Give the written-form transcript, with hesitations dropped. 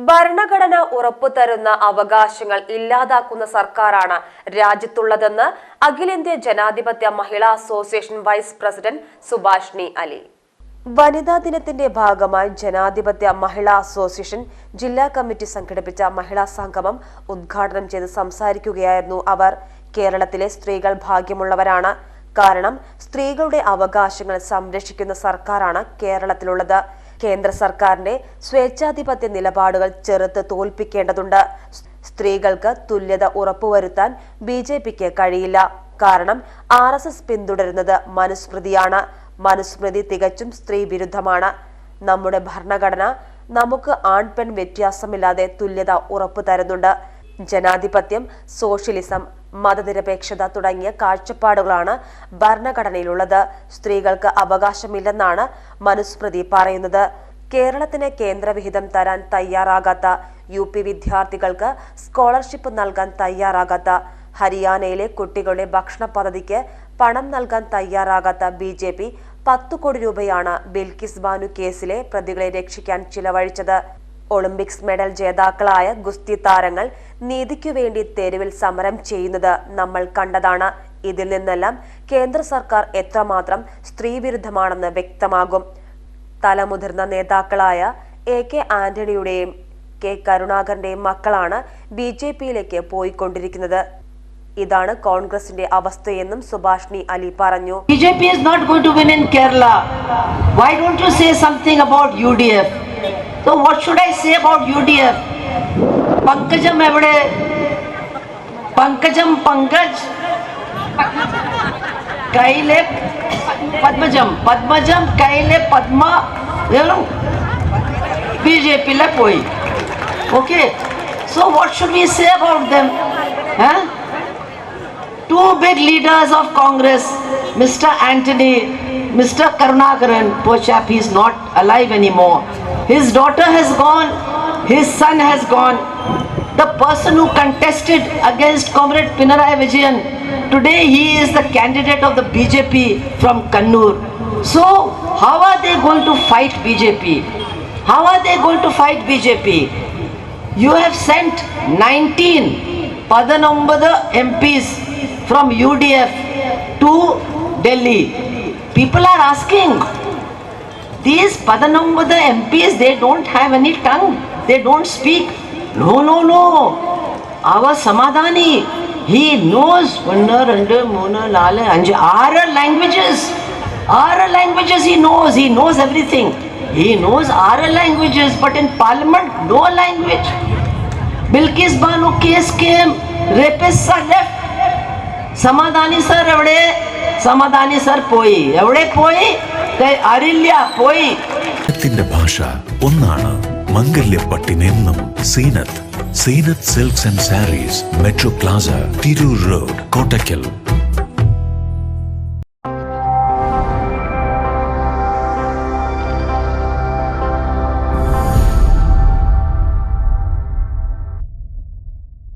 ഭരണഘടന ഉറപ്പുതരുന്ന അവകാശങ്ങൾ ഇല്ലാതാക്കുന്ന സർക്കാരാണ് രാജ്യത്തുള്ളതെന്ന് അഖിലേന്ത്യാ ജനാധിപത്യ മഹിളാ association vice president Subhashini Ali. വനിതാ ദിനത്തിന്റെ ഭാഗമായി ജനാധിപത്യ മഹിളാ അസോസിയേഷൻ ജില്ലാ കമ്മിറ്റി സംഘടിപ്പിച്ച മഹിളാ സംഗമം ഉദ്ഘാടനം ചെയ്ത് സംസാരിക്കുകയായിരുന്നു അവർ. കേരളത്തിലെ സ്ത്രീകൾ ഭാഗ്യമുള്ളവരാണ്. കാരണം സ്ത്രീകളുടെ അവകാശങ്ങൾ സംരക്ഷിക്കുന്ന സർക്കാരാണ് കേരളത്തിലുള്ളത്. കേന്ദ്ര സർക്കാരിന്റെ സ്വേച്ഛാധിപത്യ നിലപാടുകൾ ചെറുത്ത് തോൽപ്പിക്കേണ്ടതുണ്ട്. സ്ത്രീകൾക്ക് തുല്യത ഉറപ്പുവരുത്താൻ BJPക്ക് കഴിയില്ല. കാരണം RSS പിന്തുടരുന്നത് മനുസ്മൃതിയാണ്. മനുസ്മൃതി തികച്ചും സ്ത്രീ വിരുദ്ധമാണ്. നമ്മുടെ ഭരണഘടന നമുക്ക് ആൺപെൺ വ്യത്യാസമില്ലാതെ തുല്യത ഉറപ്പു തരുന്നുണ്ട്. ജനാധിപത്യം, സോഷ്യലിസം, മതനിരപേക്ഷത തുടങ്ങിയ കാഴ്ചപ്പാടുകളാണ് ഭരണഘടനയിലുള്ളത്. സ്ത്രീകൾക്ക് അവകാശമില്ലെന്നാണ് മനുസ്മൃതി പറയുന്നത്. കേരളത്തിന് കേന്ദ്രവിഹിതം തരാൻ തയ്യാറാകാത്ത, UP വിദ്യാർത്ഥികൾക്ക് സ്കോളർഷിപ്പ് നൽകാൻ തയ്യാറാകാത്ത, ഹരിയാനയിലെ കുട്ടികളുടെ ഭക്ഷണ പദ്ധതിക്ക് പണം നൽകാൻ തയ്യാറാകാത്ത BJP 10 കോടി രൂപയാണ് ബിൽക്കിസ് ബാനു കേസിലെ പ്രതികളെ രക്ഷിക്കാൻ ചിലവഴിച്ചത്. ഒളിമ്പിക്സ് മെഡൽ ജേതാക്കളായ ഗുസ്തി താരങ്ങൾ നീതിക്കു വേണ്ടി തെരുവിൽ സമരം ചെയ്യുന്നത് നമ്മൾ കണ്ടതാണ്. ഇതിൽ നിന്നെല്ലാം കേന്ദ്ര സർക്കാർ എത്രമാത്രം സ്ത്രീവിരുദ്ധമാണെന്ന് വ്യക്തമാകും. തലമുതിർന്ന നേതാക്കളായ AK ആന്റണിയുടെയും K കരുണാകരന്റെയും മക്കളാണ് BJPയിലേക്ക് പോയിക്കൊണ്ടിരിക്കുന്നത്. ഇതാണ് കോൺഗ്രസിന്റെ അവസ്ഥയെന്നും സുഭാഷിണി അലി പറഞ്ഞു. BJP is not going to win in Kerala. Why don't you say something about UDF? So what should I say about UDF? Pankajam evade? Pankaj Kaile Padmajam Kaile Padma BJP la poi. Okay, so what should we say about them? Huh? Two big leaders of Congress, Mr. Antony, Mr. Karunakaran, poor chap, he is not alive anymore. His daughter has gone, his son has gone. The person who contested against Comrade Pinarayi Vijayan, today he is the candidate of the BJP from Kannur. So, how are they going to fight BJP? How are they going to fight BJP? You have sent 19 MPs from UDF to Delhi. People are asking, these Padanambada MPs, they don't have any tongue, they don't speak. No. Our Samadhani, he knows 1, 2, 3, 4, 5, 6 languages. 6 languages he knows everything. He knows 6 languages, but in parliament, no language. Bilkis Banu case came, rapists are left. Samadhani sir evade, Samadhani sir poi, evade poi, Arilya poi. ത്തിന്റെ ഭാഷ ഒന്നാണ്. മംഗല്യപ്പട്ടിനെന്നും Seenath Silks and Sarees, Metro Plaza, Tirur Road, Kottakkal.